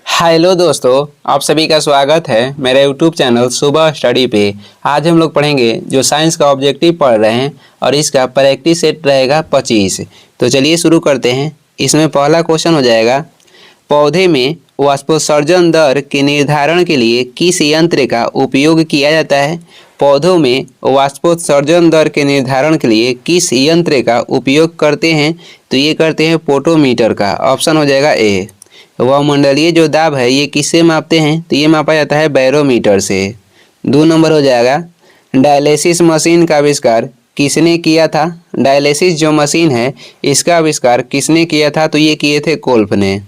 Hello दोस्तों, आप सभी का स्वागत है मेरे यूट्यूब चैनल सुबह स्टडी पे। आज हम लोग पढ़ेंगे जो साइंस का ऑब्जेक्टिव पढ़ रहे हैं और इसका प्रैक्टिस सेट रहेगा 25। तो चलिए शुरू करते हैं। इसमें पहला क्वेश्चन हो जाएगा, पौधे में वाष्पोत्सर्जन दर के निर्धारण के लिए किस यंत्र का उपयोग किया जाता है। पौधों में वाष्पोत्सर्जन दर के निर्धारण के लिए किस यंत्र का उपयोग करते हैं, तो ये करते हैं पोटोमीटर का। ऑप्शन हो जाएगा ए। वह मंडलीय जो दाब है ये किससे मापते हैं, तो ये मापा जाता है बैरोमीटर से। 2 नंबर हो जाएगा, डायलिसिस मशीन का आविष्कार किसने किया था। डायलिसिस जो मशीन है इसका आविष्कार किसने किया था, तो ये किए थे कोल्फ ने।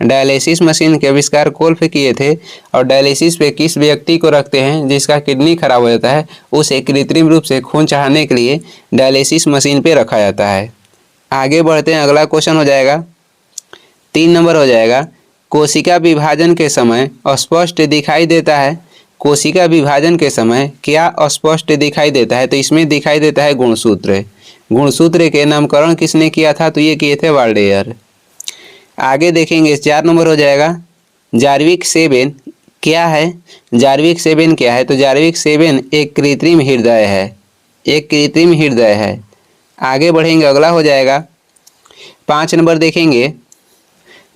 डायलिसिस मशीन के आविष्कार कोल्फ किए थे। और डायलिसिस पे किस व्यक्ति को रखते हैं जिसका किडनी खराब हो जाता है, उसे कृत्रिम रूप से खून चढ़ाने के लिए डायलिसिस मशीन पे रखा जाता है। आगे बढ़ते हैं, अगला क्वेश्चन हो जाएगा 3 नंबर हो जाएगा, कोशिका विभाजन के समय अस्पष्ट दिखाई देता है। कोशिका विभाजन के समय क्या अस्पष्ट दिखाई देता है, तो इसमें दिखाई देता है गुणसूत्र। गुणसूत्र के नामकरण किसने किया था, तो ये किए थे वाल्डेयर। आगे देखेंगे 4 नंबर हो जाएगा, जार्विक 7 क्या है। जार्विक 7 क्या है, तो जार्विक 7 एक कृत्रिम हृदय है। एक कृत्रिम हृदय है। आगे बढ़ेंगे, अगला हो जाएगा 5 नंबर देखेंगे,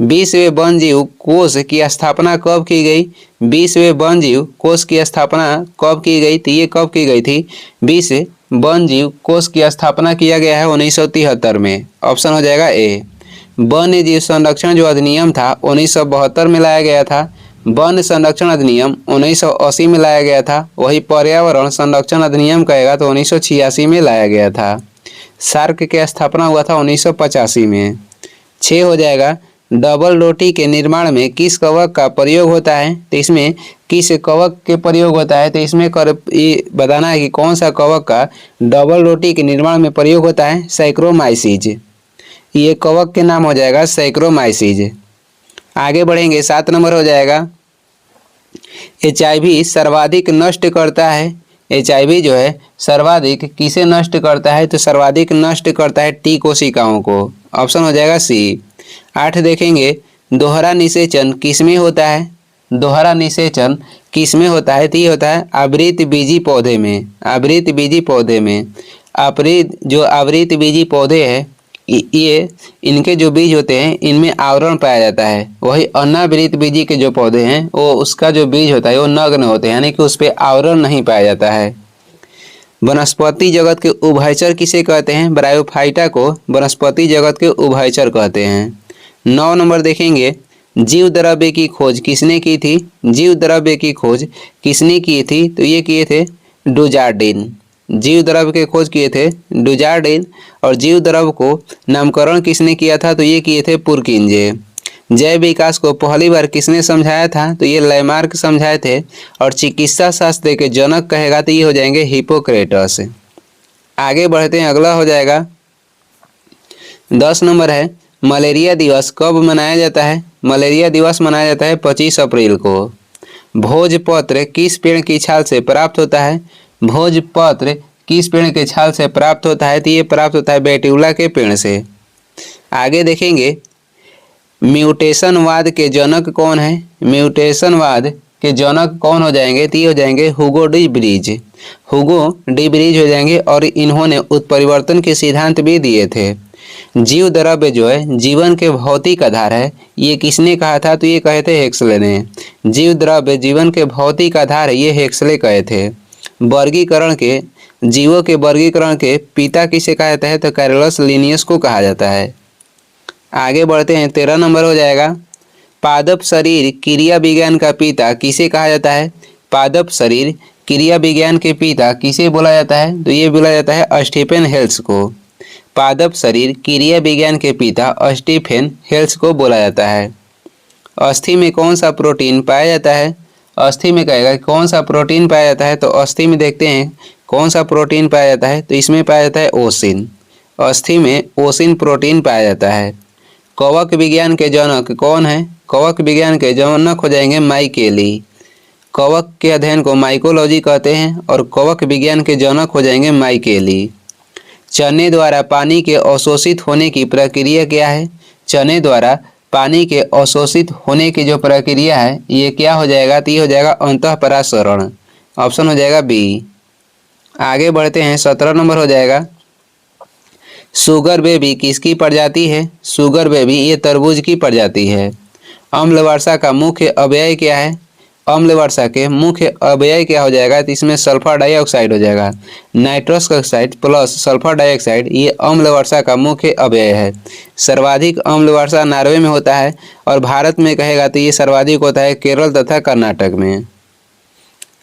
विश्व वन्यजीव कोष की स्थापना कब की गई। विश्व वन्यजीव कोष की स्थापना कब की गई, तो ये कब की गई थी। विश्व वन्यजीव कोष की स्थापना किया गया है 1973 में। ऑप्शन हो जाएगा ए। वन्य जीव संरक्षण जो अधिनियम था 1972 में लाया गया था। वन संरक्षण अधिनियम 1980 में लाया गया था। वही पर्यावरण संरक्षण अधिनियम कहेगा तो 1986 में लाया गया था। सार्क की स्थापना हुआ था 1985 में। 6 हो जाएगा, डबल रोटी के निर्माण में किस कवक का प्रयोग होता है, तो इसमें किस कवक के प्रयोग होता है, तो इसमें ये बताना है कि कौन सा कवक का डबल रोटी के निर्माण में प्रयोग होता है। सैक्रोमाइसीज, ये कवक के नाम हो जाएगा सैक्रोमाइसीज। आगे बढ़ेंगे 7 नंबर हो जाएगा, HIV सर्वाधिक नष्ट करता है। HIV जो है सर्वाधिक किसे नष्ट करता है, तो सर्वाधिक नष्ट करता है टी कोशिकाओं को। ऑप्शन हो जाएगा सी। 8 देखेंगे, दोहरा निषेचन किसमें होता है। दोहरा निषेचन किसमें होता है, तो ये होता है आवृत बीजी पौधे में। आवृत बीजी पौधे में आवृत बीजी पौधे हैं ये इनके जो बीज होते हैं इनमें आवरण पाया जाता है। वही अनावृत बीजी के जो पौधे हैं वो उसका जो बीज होता है वो नग्न होते हैं, यानी कि उस पर आवरण नहीं पाया जाता है। वनस्पति जगत के उभयचर किसे कहते हैं। ब्रायोफाइटा को वनस्पति जगत के उभयचर कहते हैं। 9 नंबर देखेंगे, जीव द्रव्य की खोज किसने की थी। जीव द्रव्य की खोज किसने की थी, तो ये किए थे डुजार्डिन। जीव द्रव्य के खोज किए थे डुजार्डिन। और जीव द्रव्य को नामकरण किसने किया था, तो ये किए थे पुरकिंजे। जैव विकास को पहली बार किसने समझाया था, तो ये लैमार्क समझाए थे। और चिकित्सा शास्त्र के जनक कहेगा तो ये हो जाएंगे हिपोक्रेटस। आगे बढ़ते हैं, अगला हो जाएगा 10 नंबर है, मलेरिया दिवस कब मनाया जाता है। मलेरिया दिवस मनाया जाता है 25 अप्रैल को। भोजपत्र किस पेड़ की छाल से प्राप्त होता है। भोजपत्र किस पेड़ के छाल से प्राप्त होता है, तो ये प्राप्त होता है बेट्यूला के पेड़ से। आगे देखेंगे, म्यूटेशनवाद के जनक कौन है। म्यूटेशनवाद के जनक कौन हो जाएंगे, तो ये हो जाएंगे हुगो डी ब्रिज। हुगो डी ब्रिज हो जाएंगे और इन्होंने उत्परिवर्तन के सिद्धांत भी दिए थे। जीव द्रव्य जो है जीवन के भौतिक आधार है, ये किसने कहा था, तो ये कहे थे हेक्सले ने। जीव द्रव्य जीवन के भौतिक आधार है, ये हेक्सले कहे थे। वर्गीकरण के जीवों के वर्गीकरण के पिता किसे कहा जाता है, तो कैरोलस लिनियस को कहा जाता है। आगे बढ़ते हैं, 13 नंबर हो जाएगा, पादप शरीर क्रिया विज्ञान का पिता किसे कहा जाता है। पादप शरीर क्रिया विज्ञान के पिता किसे बोला जाता है, तो ये बोला जाता है स्टीफन हेल्स को। पादप शरीर क्रिया विज्ञान के पिता स्टीफन हेल्स को बोला जाता है। अस्थि में कौन सा प्रोटीन पाया जाता है। अस्थि में कहेगा कौन सा प्रोटीन पाया जाता है, तो अस्थि में देखते हैं कौन सा प्रोटीन पाया जाता है, तो इसमें पाया जाता है ओसिन। अस्थि में ओसिन प्रोटीन पाया जाता है। कवक विज्ञान के जनक कौन है। कवक विज्ञान के जनक हो जाएंगे माइकेली। कवक के अध्ययन को माइकोलॉजी कहते हैं और कवक विज्ञान के जनक हो जाएंगे माइकेली। चने द्वारा पानी के अवशोषित होने की प्रक्रिया क्या है। चने द्वारा पानी के अवशोषित होने की जो प्रक्रिया है ये क्या हो जाएगा, तो ये हो जाएगा अंतःपरासरण। ऑप्शन हो जाएगा बी। आगे बढ़ते हैं, 17 नंबर हो जाएगा, शुगर बेबी किसकी प्रजाति है? शुगर बेबी ये तरबूज की प्रजाति है। अम्ल वर्षा का मुख्य अवयव क्या है? अम्ल वर्षा के मुख्य अवयव क्या हो जाएगा, तो इसमें सल्फर डाइऑक्साइड हो जाएगा। Nitrous oxide plus sulphur dioxide ये अम्ल वर्षा का मुख्य अवयव है। सर्वाधिक अम्ल वर्षा नॉर्वे में होता है और भारत में कहेगा तो ये सर्वाधिक होता है केरल तथा कर्नाटक में।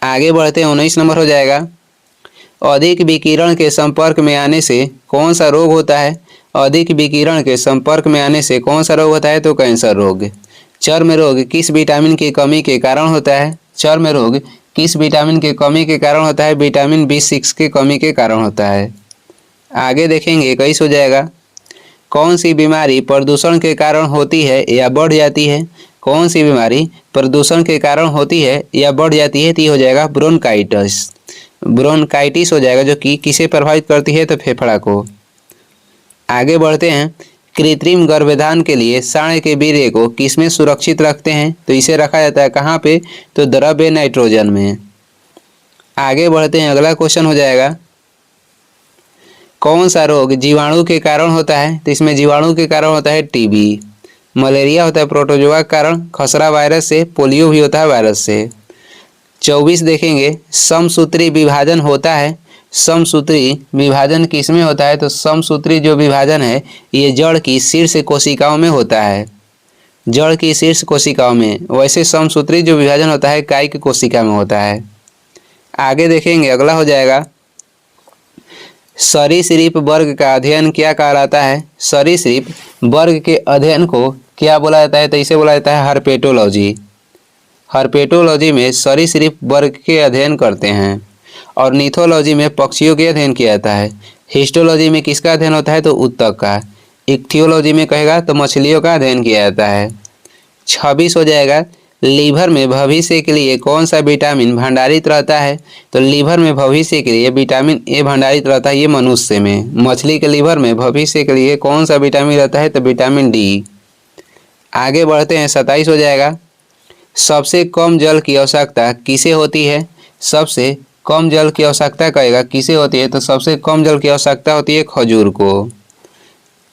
आगे बढ़ते हैं, 19 नंबर हो जाएगा, अधिक विकिरण के संपर्क में आने से कौन सा रोग होता है? अधिक विकिरण के संपर्क में आने से कौन सा रोग होता है, तो कैंसर रोग। चर्म रोग किस विटामिन की कमी के कारण होता है? चर्म रोग किस विटामिन की कमी के कारण होता है? विटामिन B6 की कमी के कारण होता है। आगे देखेंगे, 21 हो जाएगा, कौन सी बीमारी प्रदूषण के कारण होती है या बढ़ जाती है? कौन सी बीमारी प्रदूषण के कारण होती है या बढ़ जाती है? तो ये हो जाएगा ब्रोंकाइटिस। ब्रोंकाइटिस हो जाएगा, जो कि किसे प्रभावित करती है, तो फेफड़ा को। आगे बढ़ते हैं, कृत्रिम गर्भाधान के लिए साँड के वीर्य को किसमें सुरक्षित रखते हैं? तो इसे रखा जाता है कहाँ पे, तो द्रव्य नाइट्रोजन में। आगे बढ़ते हैं, अगला क्वेश्चन हो जाएगा, कौन सा रोग जीवाणु के कारण होता है? तो इसमें जीवाणु के कारण होता है टीबी। मलेरिया होता है प्रोटोजोआ के कारण, खसरा वायरस से, पोलियो भी होता है वायरस से। 24 देखेंगे, समसूत्री विभाजन होता है। समसूत्री विभाजन किसमें होता है? तो समसूत्री जो विभाजन है ये जड़ की शीर्ष कोशिकाओं में होता है। जड़ की शीर्ष कोशिकाओं में। वैसे समसूत्री जो विभाजन होता है कायिक कोशिका में होता है। आगे देखेंगे, अगला हो जाएगा, सरीसृप वर्ग का अध्ययन क्या कहलाता है? सरीसृप वर्ग के अध्ययन को क्या बोला जाता है? तो इसे बोला जाता है हर्पेटोलॉजी। हर्पेटोलॉजी में सरीसृप वर्ग के अध्ययन करते हैं और नीथोलॉजी में पक्षियों के अध्ययन किया जाता है। हिस्टोलॉजी में किसका अध्ययन होता है? तो उत्तक का। इक्थियोलॉजी में कहेगा तो मछलियों का अध्ययन किया जाता है। 26 हो जाएगा, लीवर में भविष्य के लिए कौन सा विटामिन भंडारित रहता है? तो लीवर में भविष्य के लिए विटामिन ए भंडारित रहता है, ये मनुष्य में। मछली के लीवर में भविष्य के लिए कौन सा विटामिन रहता है? तो विटामिन डी। आगे बढ़ते हैं, 27 हो जाएगा, सबसे कम जल की आवश्यकता किसे होती है? सबसे कम जल की आवश्यकता कहेगा किसे होती है? तो सबसे कम जल की आवश्यकता होती है खजूर को।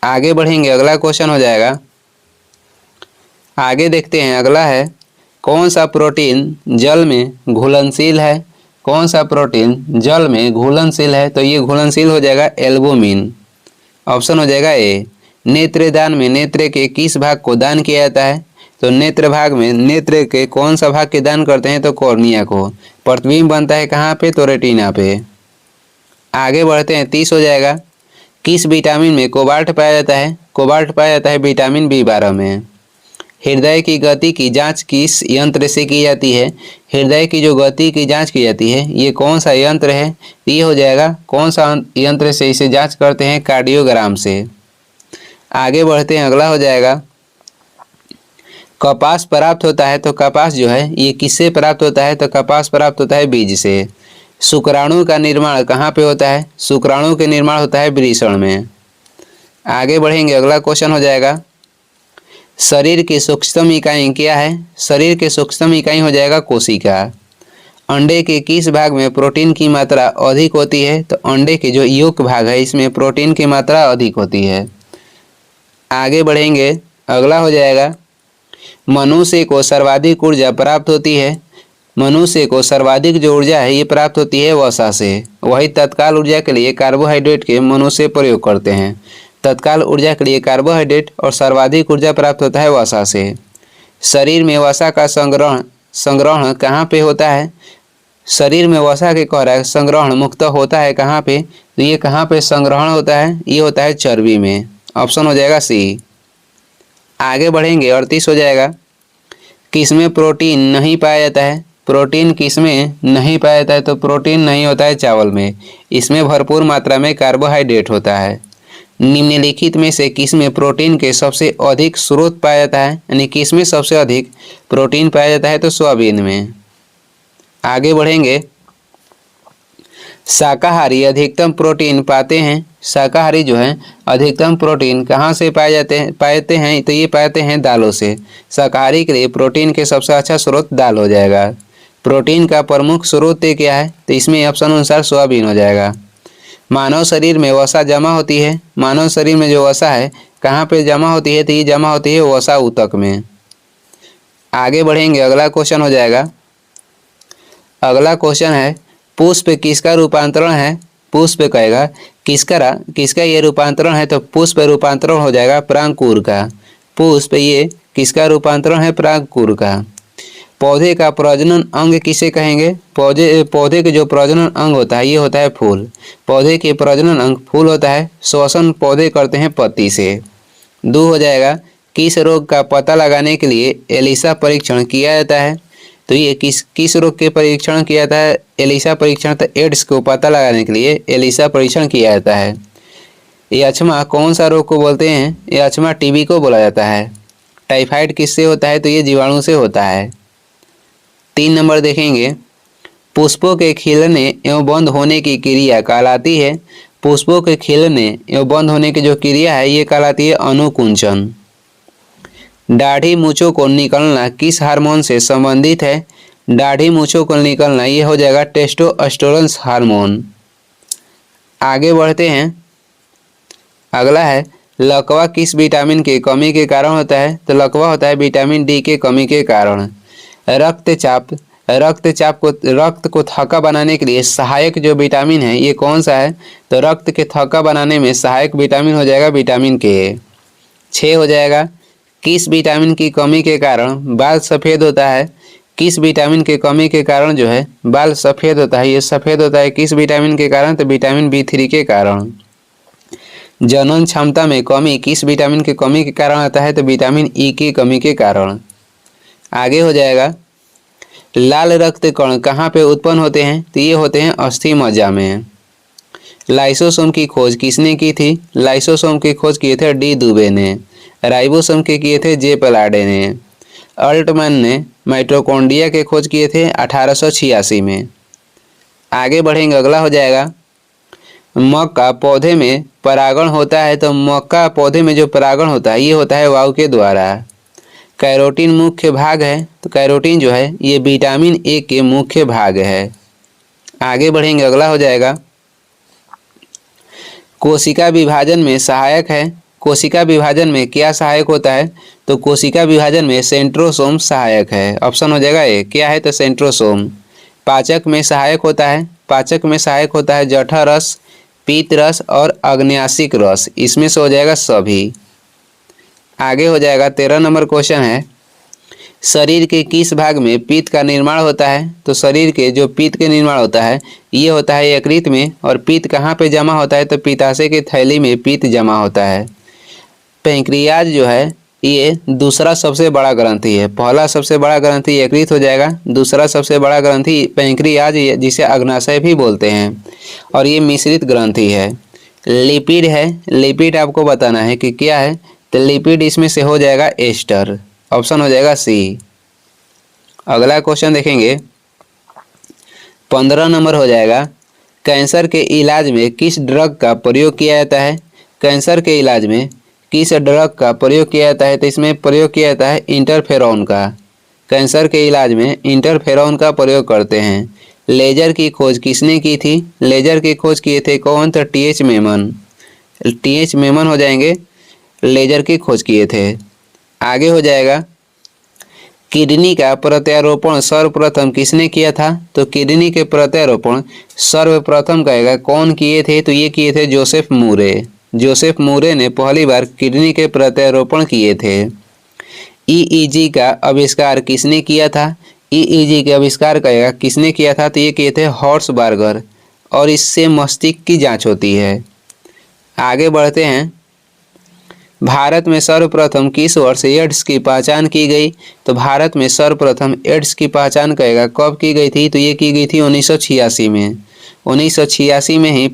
आगे बढ़ेंगे, अगला क्वेश्चन हो जाएगा, आगे देखते हैं, अगला है, कौन सा प्रोटीन जल में घुलनशील है? कौन सा प्रोटीन जल में घुलनशील है? तो ये घुलनशील हो जाएगा एल्बुमिन। ऑप्शन हो जाएगा ए। नेत्रदान में नेत्र के किस भाग को दान किया जाता है? तो नेत्र भाग में नेत्र के कौन सा भाग के दान करते हैं? तो कॉर्निया को। प्रतिबिंब बनता है कहाँ पे? तो रेटिना पे। आगे बढ़ते हैं, 30 हो जाएगा, किस विटामिन में कोबाल्ट पाया जाता है? कोबाल्ट पाया जाता है विटामिन B12 में। हृदय की गति की जांच किस यंत्र से की जाती है? हृदय की जो गति की जांच की जाती है ये कौन सा यंत्र है? ये हो जाएगा कौन सा यंत्र से इसे जांच करते हैं? कार्डियोग्राम से। आगे बढ़ते हैं, अगला हो जाएगा, कपास प्राप्त होता है, तो कपास जो है ये किससे प्राप्त होता है? तो कपास प्राप्त होता है बीज से। शुक्राणु का निर्माण कहाँ पे होता है? शुक्राणु के निर्माण होता है वृषण में। आगे बढ़ेंगे, अगला क्वेश्चन हो जाएगा, शरीर की सूक्ष्म इकाई क्या है? शरीर की सूक्ष्म इकाई हो जाएगा कोशिका। अंडे के किस भाग में प्रोटीन की मात्रा अधिक होती है? तो अंडे के जो यolk भाग है इसमें प्रोटीन की मात्रा अधिक होती है। आगे बढ़ेंगे, अगला हो जाएगा, मनुष्य को सर्वाधिक ऊर्जा प्राप्त होती है। मनुष्य को सर्वाधिक जो ऊर्जा है ये प्राप्त होती है वसा से। वही तत्काल ऊर्जा के लिए कार्बोहाइड्रेट के मनुष्य प्रयोग करते हैं। तत्काल ऊर्जा के लिए कार्बोहाइड्रेट और सर्वाधिक ऊर्जा प्राप्त होता है वसा से। शरीर में वसा का संग्रहण कहाँ पे होता है? शरीर में वसा के कह रहा है संग्रहण मुख्यतः होता है कहाँ पे? तो ये कहाँ पे संग्रहण होता है? ये होता है चर्बी में। ऑप्शन हो जाएगा सी। आगे बढ़ेंगे, 38 हो जाएगा, किसमें प्रोटीन नहीं पाया जाता है? प्रोटीन किसमें नहीं पाया जाता है? तो प्रोटीन नहीं होता है चावल में। इसमें भरपूर मात्रा में कार्बोहाइड्रेट होता है। निम्नलिखित में से किसमें प्रोटीन के सबसे अधिक स्रोत पाया जाता है? यानी किसमें सबसे अधिक प्रोटीन पाया जाता है? तो सोयाबीन में। आगे बढ़ेंगे, शाकाहारी अधिकतम प्रोटीन पाते हैं शाकाहारी जो है अधिकतम प्रोटीन कहाँ से पाते हैं तो ये पाते हैं दालों से। शाकाहारी के लिए प्रोटीन के सबसे अच्छा स्रोत दाल हो जाएगा। प्रोटीन का प्रमुख स्रोत क्या है तो इसमें ऑप्शन अनुसार सोयाबीन हो जाएगा। मानव शरीर में वसा जमा होती है। मानव शरीर में जो वसा है कहाँ पे जमा होती है तो ये जमा होती है वसा ऊतक में। आगे बढ़ेंगे, अगला क्वेश्चन हो जाएगा। अगला क्वेश्चन है पुष्प किसका रूपांतरण है। पुष्प कहेगा किसका ये रूपांतरण है तो पुष्प रूपांतरण हो जाएगा परागकुर का। पुष्प ये किसका रूपांतरण है, परागकुर का। पौधे का प्रजनन अंग किसे कहेंगे। पौधे के जो प्रजनन अंग होता है ये होता है फूल। पौधे के प्रजनन अंग फूल होता है। श्वसन पौधे करते हैं पत्ती से। 2 हो जाएगा, किस रोग का पता लगाने के लिए एलिसा परीक्षण किया जाता है तो ये किस रोग के परीक्षण किया जाता है एलिसा परीक्षण तो एड्स को पता लगाने के लिए एलिसा परीक्षण किया जाता है। यक्ष्मा कौन सा रोग को बोलते हैं, यक्ष्मा टीबी को बोला जाता है। टाइफाइड किससे होता है तो ये जीवाणु से होता है। 3 नंबर देखेंगे, पुष्पों के खिलने एवं बंद होने की क्रिया कहलाती है। पुष्पों के खिलने एवं बंद होने की जो क्रिया है ये कहलाती है अनुकुंचन। दाढ़ी मूंछों को निकलना किस हार्मोन से संबंधित है। दाढ़ी मूंछों को निकलना ये हो जाएगा टेस्टोस्टेरोन हार्मोन। आगे बढ़ते हैं, अगला है लकवा किस विटामिन की कमी के कारण होता है तो लकवा होता है विटामिन डी के कमी के कारण। रक्त को थक्का बनाने के लिए सहायक जो विटामिन है ये कौन सा है तो रक्त के थक्का बनाने में सहायक विटामिन हो जाएगा विटामिन के। 6 हो जाएगा, किस विटामिन की कमी के कारण बाल सफ़ेद होता है। किस विटामिन के कमी के कारण जो है बाल सफ़ेद होता है, ये सफ़ेद होता है किस विटामिन के कारण तो विटामिन B3 के कारण। जनन क्षमता में कमी किस विटामिन की कमी के कारण आता है तो विटामिन ई की कमी के कारण। आगे हो जाएगा, लाल रक्त कण कहाँ पे उत्पन्न होते हैं तो ये होते हैं अस्थि मज्जा में। लाइसोसोम की खोज किसने की थी, लाइसोसोम की खोज किए थे डी दुबे ने। राइबोसोम के किए थे जे पलाडे ने। अल्टमैन ने माइटोकॉन्ड्रिया के खोज किए थे 1886 में। आगे बढ़ेंगे, अगला हो जाएगा, मक्का पौधे में परागण होता है तो मक्का पौधे में जो परागण होता है ये होता है वायु के द्वारा। कैरोटीन मुख्य भाग है तो कैरोटीन जो है ये विटामिन ए के मुख्य भाग है। आगे बढ़ेंगे, अगला हो जाएगा, कोशिका विभाजन में सहायक है। कोशिका विभाजन में क्या सहायक होता है तो कोशिका विभाजन में सेंट्रोसोम सहायक है। ऑप्शन हो जाएगा ए, क्या है तो सेंट्रोसोम। पाचक में सहायक होता है, पाचक में सहायक होता है जठर रस, पीत रस और अग्न्याशिक रस, इसमें से हो जाएगा सभी। आगे हो जाएगा 13 नंबर क्वेश्चन है, शरीर के किस भाग में पित्त का निर्माण होता है तो शरीर के जो पित्त के निर्माण होता है ये होता है यकृत में। और पित्त कहाँ पे जमा होता है तो पित्ताशय की थैली में पित्त जमा होता है। पैंक्रियाज जो है ये दूसरा सबसे बड़ा ग्रंथि है। पहला सबसे बड़ा ग्रंथि यकृत हो जाएगा, दूसरा सबसे बड़ा ग्रंथि पैंक्रियाज जिसे अग्नाशय भी बोलते हैं और ये मिश्रित ग्रंथि है। लिपिड है, लिपिड आपको बताना है कि क्या है तो लिपिड इसमें से हो जाएगा एस्टर। ऑप्शन हो जाएगा सी। अगला क्वेश्चन देखेंगे, 15 नंबर हो जाएगा, कैंसर के इलाज में किस ड्रग का प्रयोग किया जाता है। कैंसर के इलाज में किस ड्रग का प्रयोग किया जाता है तो इसमें प्रयोग किया जाता है इंटरफेरॉन का। कैंसर के इलाज में इंटरफेरॉन का प्रयोग करते हैं। लेजर की खोज किसने की थी, लेजर की खोज किए थे कौन तो TH मेमन। TH मेमन हो जाएंगे, लेजर की खोज किए थे। आगे हो जाएगा, किडनी का प्रत्यारोपण सर्वप्रथम किसने किया था तो किडनी के प्रत्यारोपण सर्वप्रथम कहेगा कौन किए थे तो ये किए थे जोसेफ मूरे। जोसेफ मूरे ने पहली बार किडनी के प्रत्यारोपण किए थे। EEG का आविष्कार किसने किया था, EEG के आविष्कार कहेगा किसने किया था तो ये किए थे हॉर्सबर्गर और इससे मस्तिष्क की जांच होती है। आगे बढ़ते हैं, भारत में सर्वप्रथम किस वर्ष एड्स की पहचान की गई तो भारत में सर्वप्रथम एड्स की पहचान कहेगा कब की गई थी तो ये की गई थी 1986 में। 1986 में ही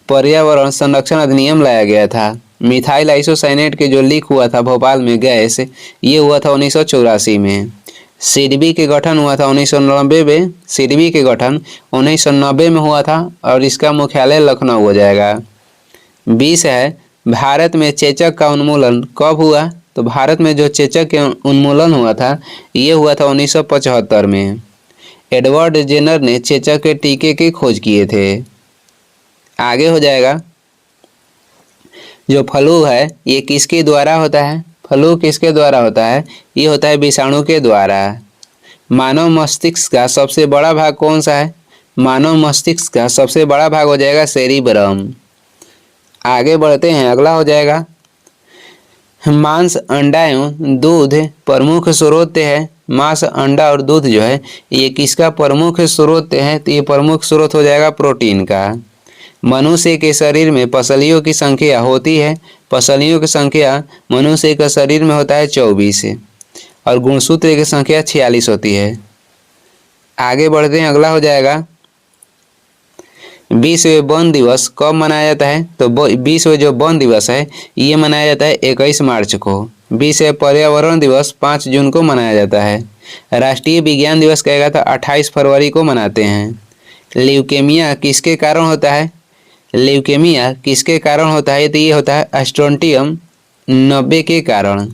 पर्यावरण संरक्षण अधिनियम लाया गया था। मिथाइल आइसोसाइनेट के जो लीक हुआ था भोपाल में गैस, ये हुआ था 1984 में। सिडबी के गठन हुआ था 1990 में। सिडबी के गठन 1990 में हुआ था और इसका मुख्यालय लखनऊ हो जाएगा। 20 है भारत में चेचक का उन्मूलन कब हुआ? तो भारत में जो चेचक के उन्मूलन हुआ था ये हुआ था 1975 में। एडवर्ड जेनर ने चेचक के टीके की खोज किए थे। आगे हो जाएगा, जो फ्लू है ये किसके द्वारा होता है? फ्लू किसके द्वारा होता है? ये होता है विषाणु के द्वारा। मानव मस्तिष्क का सबसे बड़ा भाग कौन सा है? मानव मस्तिष्क का सबसे बड़ा भाग हो जाएगा सेरिब्रम। आगे बढ़ते हैं, अगला हो जाएगा मांस, अंडा एवं दूध प्रमुख स्रोत है। मांस, अंडा और दूध जो है ये किसका प्रमुख स्रोत है? तो ये प्रमुख स्रोत हो जाएगा प्रोटीन का। मनुष्य के शरीर में पसलियों की संख्या होती है, पसलियों की संख्या मनुष्य के शरीर में होता है 24 और गुणसूत्र की संख्या 46 होती है। आगे बढ़ते हैं, अगला हो जाएगा विश्व वन दिवस कब मनाया जाता है? तो विश्व जो वन दिवस है ये मनाया जाता है 21 मार्च को। विश्व पर्यावरण दिवस 5 जून को मनाया जाता है। राष्ट्रीय विज्ञान दिवस कहेगा तो 28 फरवरी को मनाते हैं। ल्यूकेमिया किसके कारण होता है? ल्यूकेमिया किसके कारण होता है? तो ये होता है स्ट्रोंटियम 90 के कारण।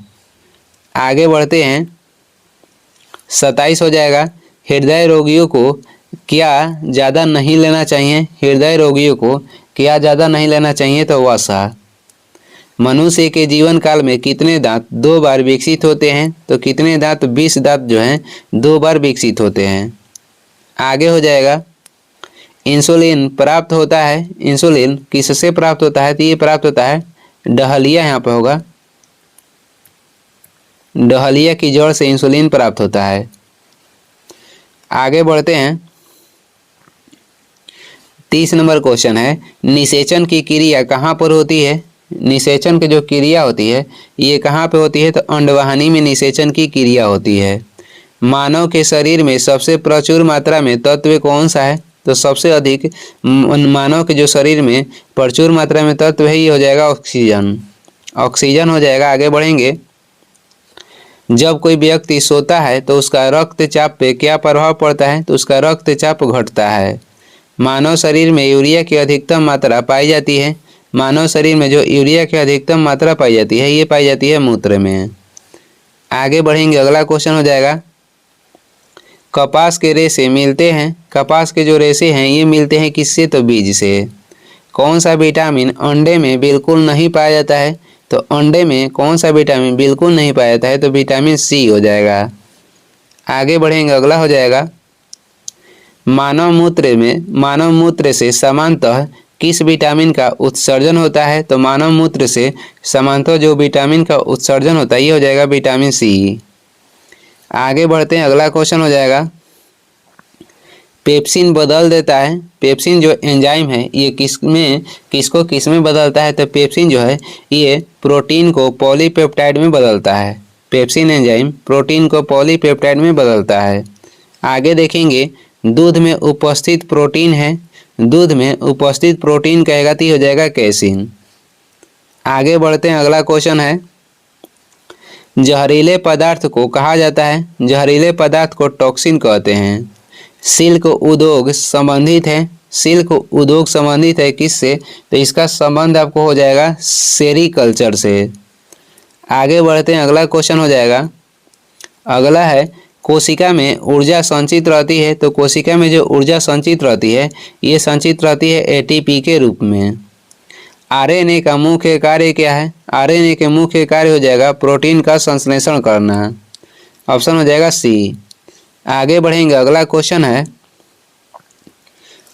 आगे बढ़ते हैं, 27 हो जाएगा हृदय रोगियों को क्या ज़्यादा नहीं लेना चाहिए? हृदय रोगियों को क्या ज़्यादा नहीं लेना चाहिए? तो वसा। मनुष्य के जीवन काल में कितने दांत 2 बार विकसित होते हैं? तो कितने दांत? 20 दांत जो हैं 2 बार विकसित होते हैं। आगे हो जाएगा इंसुलिन प्राप्त होता है। इंसुलिन किससे प्राप्त होता है? तो ये प्राप्त होता है डहलिया, यहाँ पे होगा डहलिया की जड़ से इंसुलिन प्राप्त होता है। आगे बढ़ते हैं, 30 नंबर क्वेश्चन है निषेचन की क्रिया कहाँ पर होती है? निषेचन की जो क्रिया होती है ये कहाँ पे होती है? तो अंडवाहिनी में निषेचन की क्रिया होती है। मानव के शरीर में सबसे प्रचुर मात्रा में तत्व कौन सा है? तो सबसे अधिक मानव के जो शरीर में प्रचुर मात्रा में तत्व है ये हो जाएगा ऑक्सीजन। ऑक्सीजन हो जाएगा। आगे बढ़ेंगे, जब कोई व्यक्ति सोता है तो उसका रक्तचाप पे क्या प्रभाव पड़ता है? तो उसका रक्तचाप घटता है। मानव शरीर में यूरिया की अधिकतम मात्रा पाई जाती है। मानव शरीर में जो यूरिया की अधिकतम मात्रा पाई जाती है ये पाई जाती है मूत्र में। आगे बढ़ेंगे, अगला क्वेश्चन हो जाएगा कपास के रेशे मिलते हैं। कपास के जो रेशे हैं ये मिलते हैं किससे? तो बीज से। कौन सा विटामिन अंडे में बिल्कुल नहीं पाया जाता है? तो अंडे में कौन सा विटामिन बिल्कुल नहीं पाया जाता है? तो विटामिन सी हो जाएगा। आगे बढ़ेंगे, अगला हो जाएगा मानव मूत्र से सामान्यतः किस विटामिन का उत्सर्जन होता है? तो मानव मूत्र से सामान्यतः जो विटामिन का उत्सर्जन होता है ये हो जाएगा विटामिन सी। आगे बढ़ते हैं, अगला क्वेश्चन हो जाएगा पेप्सिन बदल देता है। पेप्सिन जो एंजाइम है ये किसको बदलता है? तो पेप्सिन जो है ये प्रोटीन को पॉलीपेप्टाइड में बदलता है। पेप्सिन एंजाइम प्रोटीन को पॉलीपेप्टाइड में बदलता है। आगे देखेंगे दूध में उपस्थित प्रोटीन है। दूध में उपस्थित प्रोटीन कहेगा तो हो जाएगा कैसीन। आगे बढ़ते हैं, अगला क्वेश्चन है जहरीले पदार्थ को कहा जाता है। जहरीले पदार्थ को टॉक्सिन कहते हैं। सिल्क उद्योग संबंधित है। सिल्क उद्योग संबंधित है किससे? तो इसका संबंध आपको हो जाएगा सेरीकल्चर से। आगे बढ़ते हैं, अगला क्वेश्चन हो जाएगा, अगला है कोशिका में ऊर्जा संचित रहती है। तो कोशिका में जो ऊर्जा संचित रहती है ये संचित रहती है एटीपी के रूप में। आरएनए का मुख्य कार्य क्या है? आरएनए के मुख्य कार्य हो जाएगा प्रोटीन का संश्लेषण करना। ऑप्शन हो जाएगा सी। आगे बढ़ेंगे, अगला क्वेश्चन है,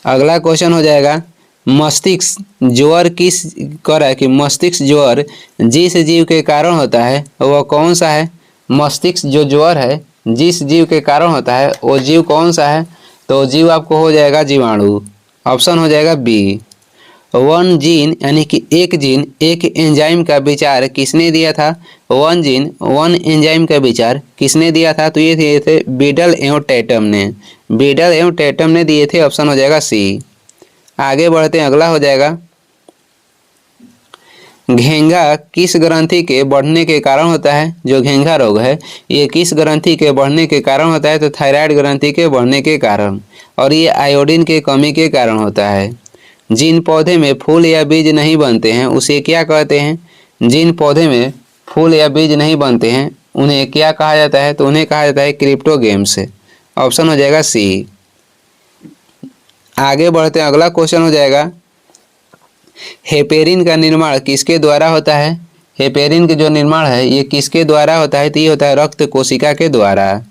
अगला क्वेश्चन हो जाएगा मस्तिष्क ज्वर किस कर कि मस्तिष्क ज्वर जिस जीव के कारण होता है वह कौन सा है? मस्तिष्क जो ज्वर है जिस जीव के कारण होता है वो जीव कौन सा है? तो जीव आपको हो जाएगा जीवाणु। ऑप्शन हो जाएगा बी। वन जीन यानी कि एक जीन एक एंजाइम का विचार किसने दिया था? वन जीन वन एंजाइम का विचार किसने दिया था? तो ये दिए थे बीडल एवं टैटम ने। बीडल एवं टैटम ने दिए थे। ऑप्शन हो जाएगा सी। आगे बढ़ते हैं, अगला हो जाएगा घेंघा किस ग्रंथि के बढ़ने के कारण होता है? जो घेंघा रोग है ये किस ग्रंथि के बढ़ने के कारण होता है? तो थायराइड ग्रंथि के बढ़ने के कारण, और ये आयोडीन के कमी के कारण होता है। जिन पौधे में फूल या बीज नहीं बनते हैं उसे क्या कहते हैं? जिन पौधे में फूल या बीज नहीं बनते हैं उन्हें क्या कहा जाता है? तो उन्हें कहा जाता है क्रिप्टोगेम्स। ऑप्शन हो जाएगा सी। आगे बढ़ते हैं, अगला क्वेश्चन हो जाएगा हेपेरिन का निर्माण किसके द्वारा होता है? हेपेरिन का जो निर्माण है ये किसके द्वारा होता है? तो ये होता है रक्त कोशिका के द्वारा।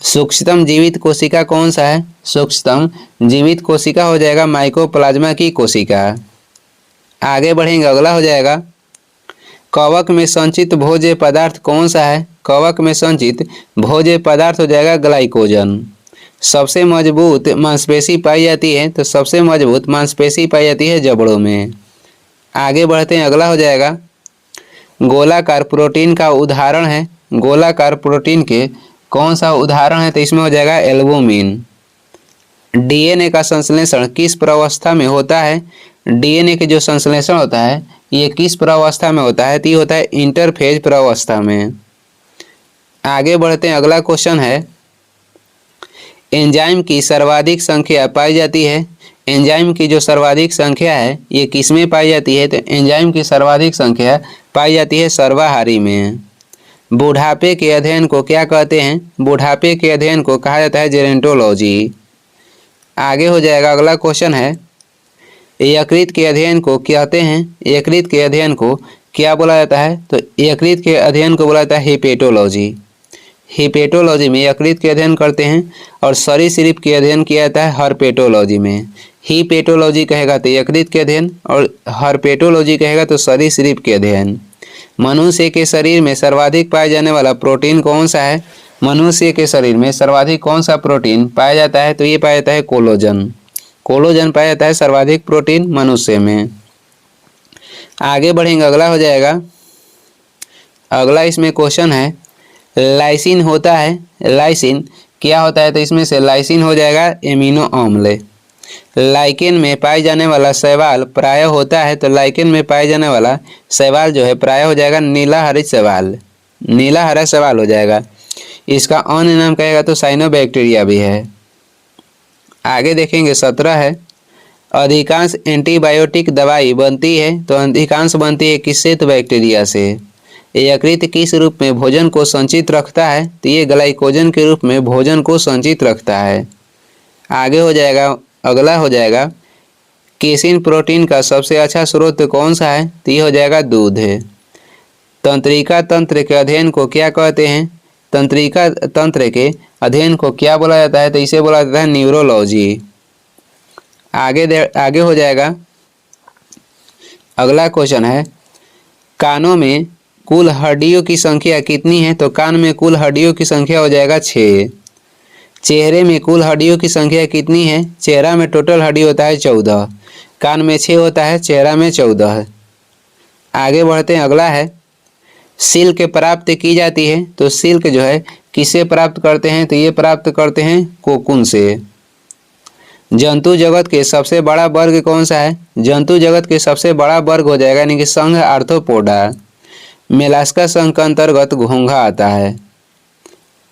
सूक्ष्मतम जीवित कोशिका कौन सा है? सूक्ष्मतम जीवित कोशिका हो जाएगा माइकोप्लाज्मा की कोशिका। आगे बढ़ेंगे, अगला हो जाएगा कवक में संचित भोज्य पदार्थ कौन सा है? कवक में संचित भोज्य पदार्थ हो जाएगा ग्लाइकोजन। सबसे मजबूत मांसपेशी पाई जाती है? तो सबसे मजबूत मांसपेशी पाई जाती है जबड़ों में। आगे बढ़ते हैं, अगला हो जाएगा गोलाकार प्रोटीन का उदाहरण है। गोलाकार प्रोटीन के कौन सा उदाहरण है? तो इसमें हो जाएगा एल्बुमिन। डीएनए का संश्लेषण किस प्रावस्था में होता है? डीएनए के जो संश्लेषण होता है ये किस प्रावस्था में होता है? तो ये होता है इंटरफेज प्रावस्था में। आगे बढ़ते हैं, अगला क्वेश्चन है एंजाइम की सर्वाधिक संख्या पाई जाती है। एंजाइम की जो सर्वाधिक संख्या है ये किस में पाई जाती है? तो एंजाइम की सर्वाधिक संख्या पाई जाती है सर्वाहारी में। बुढ़ापे के अध्ययन को क्या कहते हैं? बुढ़ापे के अध्ययन को कहा जाता है जेरोंटोलॉजी। आगे हो जाएगा, अगला क्वेश्चन है यकृत के अध्ययन को कहते हैं? यकृत के अध्ययन को क्या बोला जाता है? तो यकृत के अध्ययन को बोला जाता है हिपेटोलॉजी। हिपेटोलॉजी में यकृत के अध्ययन करते हैं और सरीसृप के अध्ययन किया जाता है हर्पेटोलॉजी में। हिपेटोलॉजी कहेगा तो यकृत के अध्ययन और हर्पेटोलॉजी कहेगा तो सरीसृप के अध्ययन। मनुष्य के शरीर में सर्वाधिक पाया जाने वाला प्रोटीन कौन सा है? मनुष्य के शरीर में सर्वाधिक कौन सा प्रोटीन पाया जाता है? तो ये पाया जाता है कोलोजन। कोलोजन पाया जाता है सर्वाधिक प्रोटीन मनुष्य में। आगे बढ़ेंगे, अगला हो जाएगा, अगला इसमें क्वेश्चन है लाइसिन होता है। लाइसिन क्या होता है? तो इसमें से लाइसिन हो जाएगा एमिनो अम्ल। लाइकेन में पाए जाने वाला शैवाल प्राय होता है। तो लाइकेन में पाए जाने वाला शैवाल जो है प्राय हो जाएगा नीला हरित शैवाल। नीला हरा शैवाल हो जाएगा। इसका अन्य नाम कहेगा तो साइनोबैक्टीरिया भी है। आगे देखेंगे, 17 है अधिकांश एंटीबायोटिक दवाई बनती है। तो अधिकांश बनती है किससे? तो बैक्टीरिया से। यकृत किस रूप में भोजन को संचित रखता है? तो ये ग्लाइकोजन के रूप में भोजन को संचित रखता है। आगे हो जाएगा, अगला हो जाएगा केसिन प्रोटीन का सबसे अच्छा स्रोत कौन सा है? तो ये हो जाएगा दूध है। तंत्रिका तंत्र के अध्ययन को क्या कहते हैं? तंत्रिका तंत्र के अध्ययन को क्या बोला जाता है? तो इसे बोला जाता है न्यूरोलॉजी। आगे हो जाएगा, अगला क्वेश्चन है कानों में कुल हड्डियों की संख्या कितनी है? तो कान में कुल हड्डियों की संख्या हो जाएगा 6। चेहरे में कुल हड्डियों की संख्या कितनी है? चेहरा में टोटल हड्डी होता है 14। कान में 6 होता है, चेहरा में 14 है। आगे बढ़ते हैं, अगला है सिल्क प्राप्त की जाती है। तो सिल्क जो है किससे प्राप्त करते हैं? तो ये प्राप्त करते हैं कोकून से। जंतु जगत के सबसे बड़ा वर्ग कौन सा है? जंतु जगत के सबसे बड़ा वर्ग हो जाएगा यानी कि संघ आर्थ्रोपोडा। मेलास्का संघ के अंतर्गत घोंघा आता है।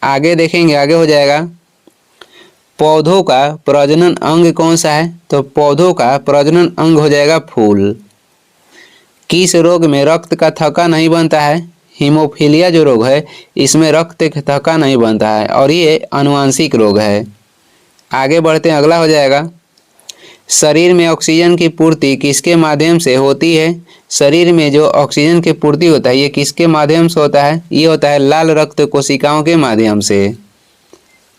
आगे देखेंगे, आगे हो जाएगा पौधों का प्रजनन अंग कौन सा है? तो पौधों का प्रजनन अंग हो जाएगा फूल। किस रोग में रक्त का थक्का नहीं बनता है? हीमोफीलिया जो रोग है इसमें रक्त का थक्का नहीं बनता है और ये आनुवांशिक रोग है। आगे बढ़ते हैं, अगला हो जाएगा शरीर में ऑक्सीजन की पूर्ति किसके माध्यम से होती है? शरीर में जो ऑक्सीजन की पूर्ति होता है ये किसके माध्यम से होता है? ये होता है लाल रक्त कोशिकाओं के माध्यम से।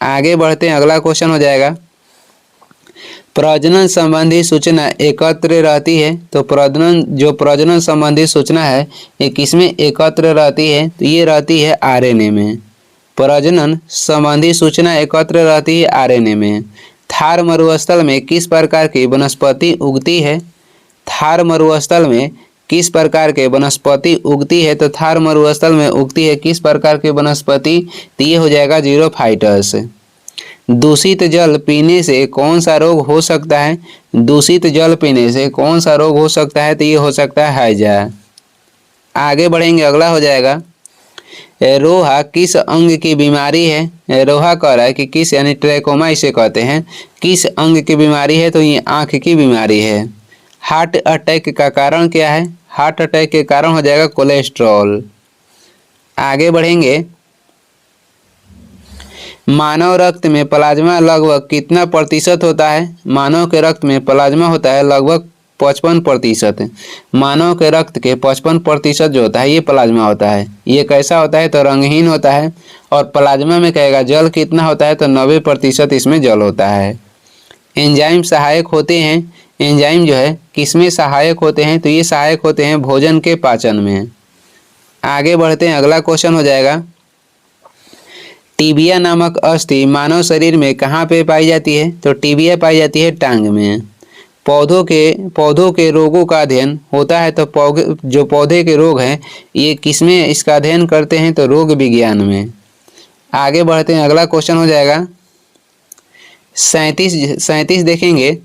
आगे बढ़ते हैं, अगला क्वेश्चन हो जाएगा प्रजनन संबंधी सूचना एकत्र रहती है। तो प्रजनन संबंधी सूचना है ये किसमें एकत्र रहती है? तो ये रहती है आरएनए में। प्रजनन संबंधी सूचना एकत्र रहती है आरएनए में। थार मरुस्थल में किस प्रकार की वनस्पति उगती है? थार मरुस्थल में किस प्रकार के वनस्पति उगती है? तो थार मरुस्थल में उगती है किस प्रकार की वनस्पति? तो ये हो जाएगा जीरोफाइटस। दूषित जल पीने से कौन सा रोग हो सकता है? दूषित जल पीने से कौन सा रोग हो सकता है? तो ये हो सकता है हैजा। आगे बढ़ेंगे, अगला हो जाएगा रोहा किस अंग की बीमारी है? रोहा कह रहा है कि किस, यानी ट्रैकोमा इसे कहते हैं, किस अंग की बीमारी है? तो ये आँख की बीमारी है। हार्ट अटैक का कारण क्या है? हार्ट अटैक के कारण हो जाएगा कोलेस्ट्रॉल। आगे बढ़ेंगे, मानव रक्त में प्लाज्मा लगभग कितना प्रतिशत होता है? मानव के रक्त में प्लाज्मा होता है लगभग 55%। मानव के रक्त के 55% जो होता है ये प्लाज्मा होता है। ये कैसा होता है? तो रंगहीन होता है। और प्लाज्मा में कहेगा जल कितना होता है? तो 90% इसमें जल होता है। एंजाइम सहायक होते हैं। एंजाइम जो है किसमें सहायक होते हैं? तो ये सहायक होते हैं भोजन के पाचन में। आगे बढ़ते हैं, अगला क्वेश्चन हो जाएगा, टीबिया नामक अस्थि मानव शरीर में कहाँ पे पाई जाती है? तो टीबिया पाई जाती है टांग में। पौधों के रोगों का अध्ययन होता है, तो जो पौधे के रोग हैं ये किसमें इसका अध्ययन करते हैं? तो रोग विज्ञान में। आगे बढ़ते हैं, अगला क्वेश्चन हो जाएगा 37 देखेंगे,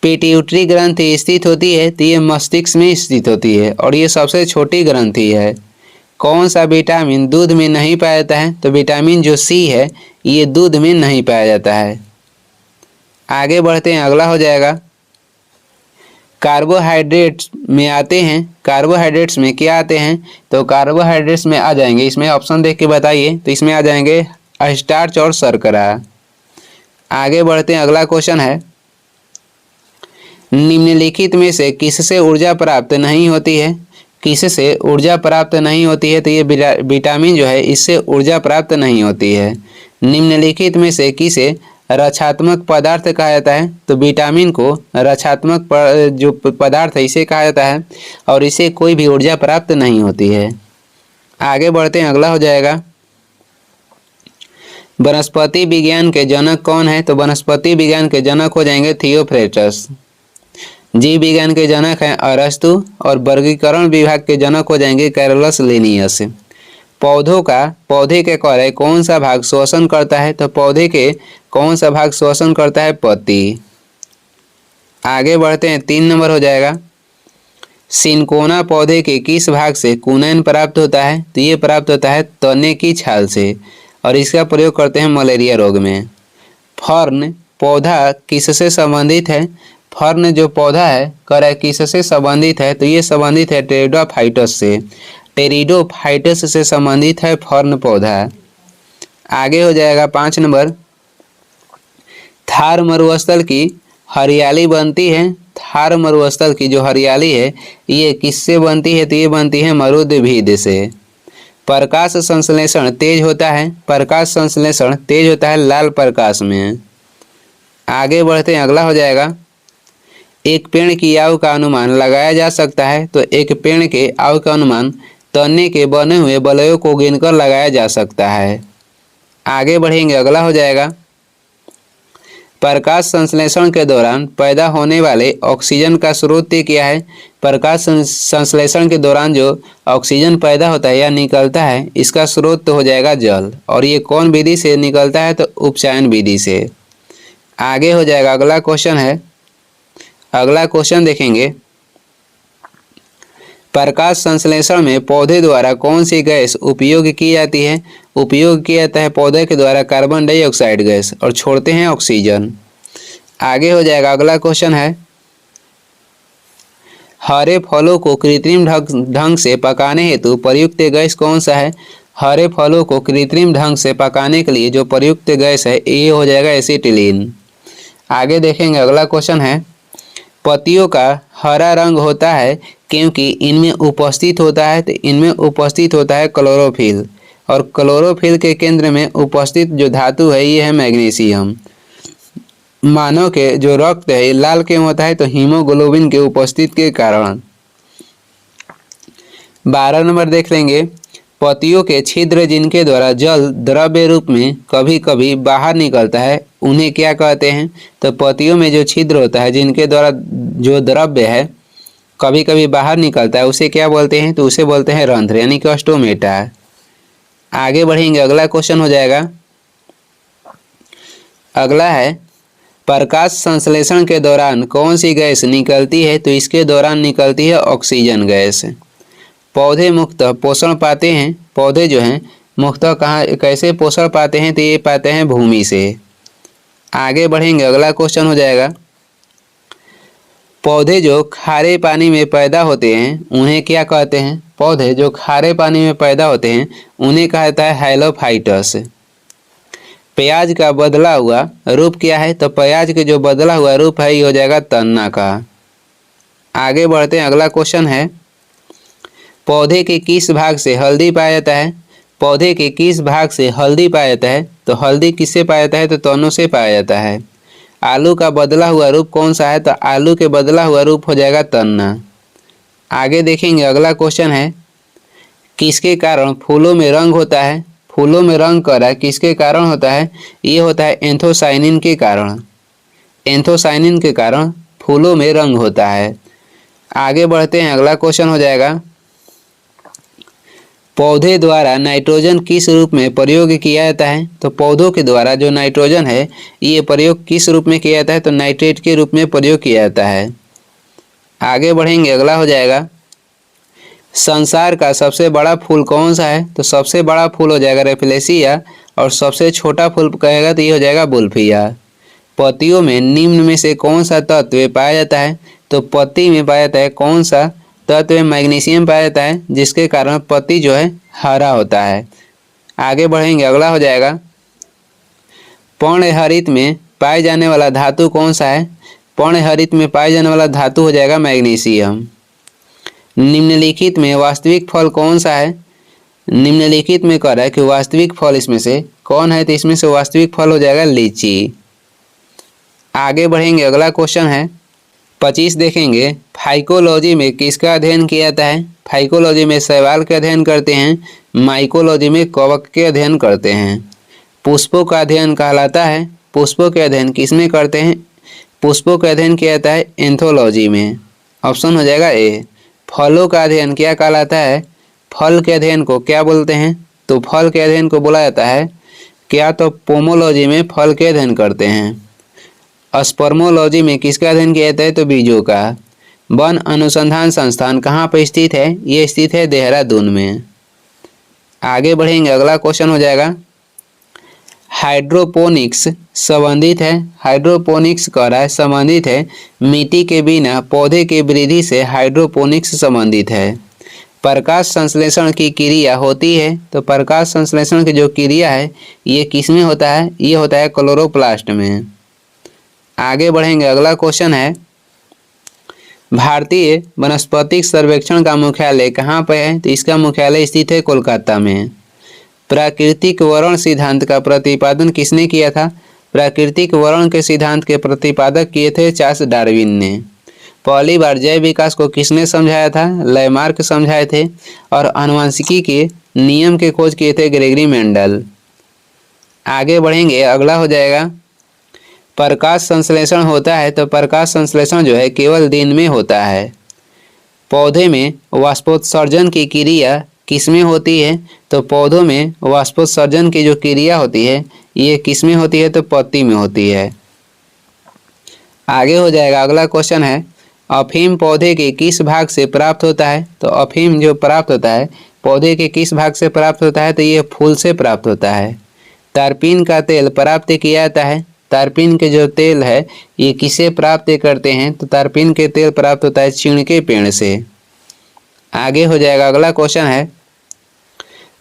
पिट्यूटरी ग्रंथि स्थित होती है, तो ये मस्तिष्क में स्थित होती है और ये सबसे छोटी ग्रंथि है। कौन सा विटामिन दूध में नहीं पाया जाता है? तो विटामिन जो सी है ये दूध में नहीं पाया जाता है। आगे बढ़ते हैं, अगला हो जाएगा कार्बोहाइड्रेट्स में आते हैं। कार्बोहाइड्रेट्स में क्या आते हैं? तो कार्बोहाइड्रेट्स में आ जाएंगे, इसमें ऑप्शन देख के बताइए, तो इसमें आ जाएंगे स्टार्च और शर्करा। आगे बढ़ते हैं, अगला क्वेश्चन है, निम्नलिखित में से किससे ऊर्जा प्राप्त नहीं होती है? किससे ऊर्जा प्राप्त नहीं होती है? तो ये विटामिन जो है इससे ऊर्जा प्राप्त नहीं होती है। निम्नलिखित में से किसे रक्षात्मक पदार्थ कहा जाता है? तो विटामिन को रक्षात्मक जो पदार्थ है इसे कहा जाता है और इसे कोई भी ऊर्जा प्राप्त नहीं होती है। आगे बढ़ते हैं, अगला हो जाएगा वनस्पति विज्ञान के जनक कौन है? तो वनस्पति विज्ञान के जनक हो जाएंगे थियोफ्रेस्टस। जीव विज्ञान के जनक हैं अरस्तु और वर्गीकरण विभाग के जनक हो जाएंगे कैरोलस लिनियस। पौधे के कार्य कौन सा भाग श्वसन करता है? तो पौधे के कौन सा भाग श्वसन करता है? पत्ती। आगे बढ़ते हैं, 3 नंबर हो जाएगा, सिनकोना पौधे के किस भाग से कुनैन प्राप्त होता है? तो ये प्राप्त होता है तने की छाल से और इसका प्रयोग करते हैं मलेरिया रोग में। फर्न पौधा किससे संबंधित है? फर्न जो पौधा है कर किससे संबंधित है? तो ये संबंधित है टेरिडोफाइटस से। टेरिडोफाइटस से संबंधित है फर्न पौधा। आगे हो जाएगा 5 नंबर, थार मरुस्थल की हरियाली बनती है। थार मरुस्थल की जो हरियाली है ये किससे बनती है? तो ये बनती है मरुद्भिद से। प्रकाश संश्लेषण तेज होता है। प्रकाश संश्लेषण तेज होता है लाल प्रकाश में। आगे बढ़ते हैं, अगला हो जाएगा, एक पेड़ की आयु का अनुमान लगाया जा सकता है। तो एक पेड़ के आयु का अनुमान तने के बने हुए वलयों को गिनकर लगाया जा सकता है। आगे बढ़ेंगे, अगला हो जाएगा, प्रकाश संश्लेषण के दौरान पैदा होने वाले ऑक्सीजन का स्रोत क्या है? प्रकाश संश्लेषण के दौरान जो ऑक्सीजन पैदा होता है या निकलता है इसका स्रोत तो हो जाएगा जल। और ये कौन विधि से निकलता है? तो उपचयन विधि से। आगे हो जाएगा, अगला क्वेश्चन है, अगला क्वेश्चन देखेंगे, प्रकाश संश्लेषण में पौधे द्वारा कौन सी गैस उपयोग की जाती है? उपयोग किया जाता है पौधे के द्वारा कार्बन डाइऑक्साइड गैस और छोड़ते हैं ऑक्सीजन। आगे हो जाएगा, अगला क्वेश्चन है, हरे फलों को कृत्रिम ढंग से पकाने हेतु प्रयुक्त गैस कौन सा है? हरे फलों को कृत्रिम ढंग से पकाने के लिए जो प्रयुक्त गैस है ये हो जाएगा एसिटिलीन। आगे देखेंगे, अगला क्वेश्चन है, पत्तियों का हरा रंग होता है क्योंकि इनमें उपस्थित होता है। तो इनमें उपस्थित होता है क्लोरोफिल और क्लोरोफिल के केंद्र में उपस्थित जो धातु है ये है मैग्नीशियम। मानव के जो रक्त है ये लाल क्यों होता है? तो हीमोग्लोबिन के उपस्थित के कारण। 12 नंबर देख लेंगे, पत्तियों के छिद्र जिनके द्वारा जल द्रव्य रूप में कभी कभी बाहर निकलता है उन्हें क्या कहते हैं? तो पत्तियों में जो छिद्र होता है जिनके द्वारा जो द्रव्य है कभी कभी बाहर निकलता है उसे क्या बोलते हैं? तो उसे बोलते हैं रंध्र यानी कि स्टोमेटा। आगे बढ़ेंगे, अगला क्वेश्चन हो जाएगा, अगला है, प्रकाश संश्लेषण के दौरान कौन सी गैस निकलती है? तो इसके दौरान निकलती है ऑक्सीजन गैस। पौधे मुख्यतः पोषण पाते हैं। पौधे जो हैं मुख्यतः कहाँ कैसे पोषण पाते हैं? तो ये पाते हैं भूमि से। आगे बढ़ेंगे, अगला क्वेश्चन हो जाएगा, पौधे जो खारे पानी में पैदा होते हैं उन्हें क्या कहते हैं? पौधे जो खारे पानी में पैदा होते हैं उन्हें कहता है हैलोफाइटस। प्याज का बदला हुआ रूप क्या है? तो प्याज के जो बदला हुआ रूप है ये हो जाएगा तना का। आगे बढ़ते हैं, अगला क्वेश्चन है पौधे के किस भाग से हल्दी पाया जाता है? पौधे के किस भाग से हल्दी पाया जाता है? तो हल्दी किससे पाया जाता है? तो तनों से पाया जाता है। आलू का बदला हुआ रूप कौन सा है? तो आलू के बदला हुआ रूप हो जाएगा तना। आगे देखेंगे, अगला क्वेश्चन है किसके कारण फूलों में रंग होता है? फूलों में रंग करा किसके कारण होता है? ये होता है एंथोसाइनिन के कारण। एंथोसाइनिन के कारण फूलों में रंग होता है। आगे बढ़ते हैं, अगला क्वेश्चन हो जाएगा पौधे द्वारा नाइट्रोजन किस रूप में प्रयोग किया जाता है? तो पौधों के द्वारा जो नाइट्रोजन है ये प्रयोग किस रूप में किया जाता है? तो नाइट्रेट के रूप में प्रयोग किया जाता है। आगे बढ़ेंगे, अगला हो जाएगा संसार का सबसे बड़ा फूल कौन सा है? तो सबसे बड़ा फूल हो जाएगा रेफलेसिया और सबसे छोटा फूल कहेगा तो ये हो जाएगा बुल्फिया। पत्तियों में निम्न में से कौन सा तत्व पाया जाता है? तो पत्ती में पाया जाता है कौन सा तत्व में मैग्नीशियम पाया जाता है जिसके कारण पत्ती जो है हरा होता है। आगे बढ़ेंगे, अगला हो जाएगा पर्णहरित में पाए जाने वाला धातु कौन सा है? पर्णहरित में पाए जाने वाला धातु हो जाएगा मैग्नीशियम। निम्नलिखित में वास्तविक फल कौन सा है? निम्नलिखित में कह रहा है कि वास्तविक फल इसमें से कौन है? तो इसमें से वास्तविक फल हो जाएगा लीची। आगे बढ़ेंगे, अगला क्वेश्चन है 25 देखेंगे फाइकोलॉजी में किसका अध्ययन किया जाता है? फाइकोलॉजी में शैवाल के अध्ययन करते हैं, माइकोलॉजी में कवक के अध्ययन करते हैं। पुष्पों का अध्ययन कहलाता है, पुष्पों के अध्ययन किसमें करते हैं? पुष्पों का अध्ययन किया जाता है एंथोलॉजी में। ऑप्शन हो जाएगा ए। फलों का अध्ययन क्या कहलाता है? फल के अध्ययन को क्या बोलते हैं? तो फल के अध्ययन को बोला जाता है क्या? तो पोमोलॉजी में फल के अध्ययन करते हैं। स्पर्मोलॉजी में किसका अध्ययन किया जाता है? तो बीजों का। वन अनुसंधान संस्थान कहाँ पर स्थित है? ये स्थित है देहरादून में। आगे बढ़ेंगे, अगला क्वेश्चन हो जाएगा हाइड्रोपोनिक्स संबंधित है। हाइड्रोपोनिक्स कह रहा है संबंधित है मिट्टी के बिना पौधे की वृद्धि से हाइड्रोपोनिक्स संबंधित है। प्रकाश संश्लेषण की क्रिया होती है, तो प्रकाश संश्लेषण की जो क्रिया है ये किसमें होता है? ये होता है क्लोरोप्लास्ट में। आगे बढ़ेंगे, अगला क्वेश्चन है भारतीय वनस्पतिक सर्वेक्षण का मुख्यालय कहाँ पर है? तो इसका मुख्यालय स्थित है कोलकाता में। प्राकृतिक वर्ण सिद्धांत का प्रतिपादन किसने किया था? प्राकृतिक वर्ण के सिद्धांत के प्रतिपादक किए थे चार्ल्स डार्विन ने। पहली बार जैव विकास को किसने समझाया था? लैमार्क समझाए थे। और आनुवंशिकी के नियम के खोज किए थे ग्रेगरी मेंडल। आगे बढ़ेंगे, अगला हो जाएगा प्रकाश संश्लेषण होता है, तो प्रकाश संश्लेषण जो है केवल दिन में होता है। पौधे में वाष्पोत्सर्जन की क्रिया किसमें होती है? तो पौधों में वाष्पोत्सर्जन की जो क्रिया होती है ये किसमें होती है? तो पत्ती में होती है। आगे हो जाएगा, अगला क्वेश्चन है अफीम पौधे के किस भाग से प्राप्त होता है? तो अफीम जो प्राप्त होता है पौधे के किस भाग से प्राप्त होता है? तो ये फूल से प्राप्त होता है। तारपीन का तेल प्राप्त किया जाता है। तारपीन के जो तेल है ये किसे प्राप्त करते हैं? तो तारपीन के तेल प्राप्त होता है चीड़ के पेड़ से। आगे हो जाएगा, अगला क्वेश्चन है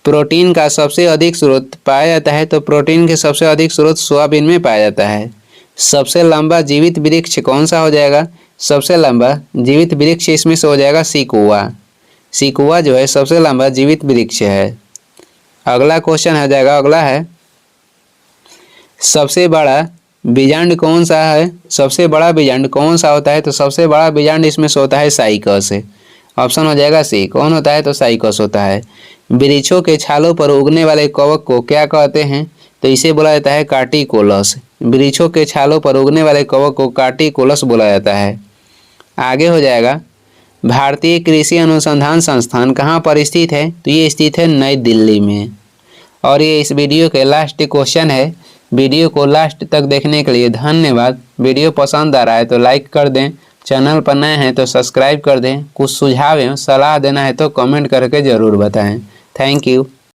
प्रोटीन का सबसे अधिक स्रोत पाया जाता है। तो प्रोटीन के सबसे अधिक स्रोत सोयाबीन में पाया जाता है। सबसे लंबा जीवित वृक्ष कौन सा हो जाएगा? सबसे लंबा जीवित वृक्ष इसमें से हो जाएगा सिकुआ। सिकुआ जो है सबसे लंबा जीवित वृक्ष है। अगला क्वेश्चन हो जाएगा, अगला है सबसे बड़ा बीजांड कौन सा है? सबसे बड़ा बीजांड कौन सा होता है? तो सबसे बड़ा बीजांड इसमें से होता है साइकस। ऑप्शन हो जाएगा सी। कौन होता है? तो साइकस होता है। वृक्षों के छालों पर उगने वाले कवक को क्या कहते हैं? तो इसे बोला जाता है कार्टिकोलस। वृक्षों के छालों पर उगने वाले कवक को कार्टिकोलस बोला जाता है। आगे हो जाएगा भारतीय कृषि अनुसंधान संस्थान कहाँ पर स्थित है? तो ये स्थित है नई दिल्ली में। और ये इस वीडियो के लास्ट क्वेश्चन है। वीडियो को लास्ट तक देखने के लिए धन्यवाद। वीडियो पसंद आ रहा है तो लाइक कर दें, चैनल पर नए हैं तो सब्सक्राइब कर दें। कुछ सुझाव एवं सलाह देना है तो कमेंट करके ज़रूर बताएं। Thank you.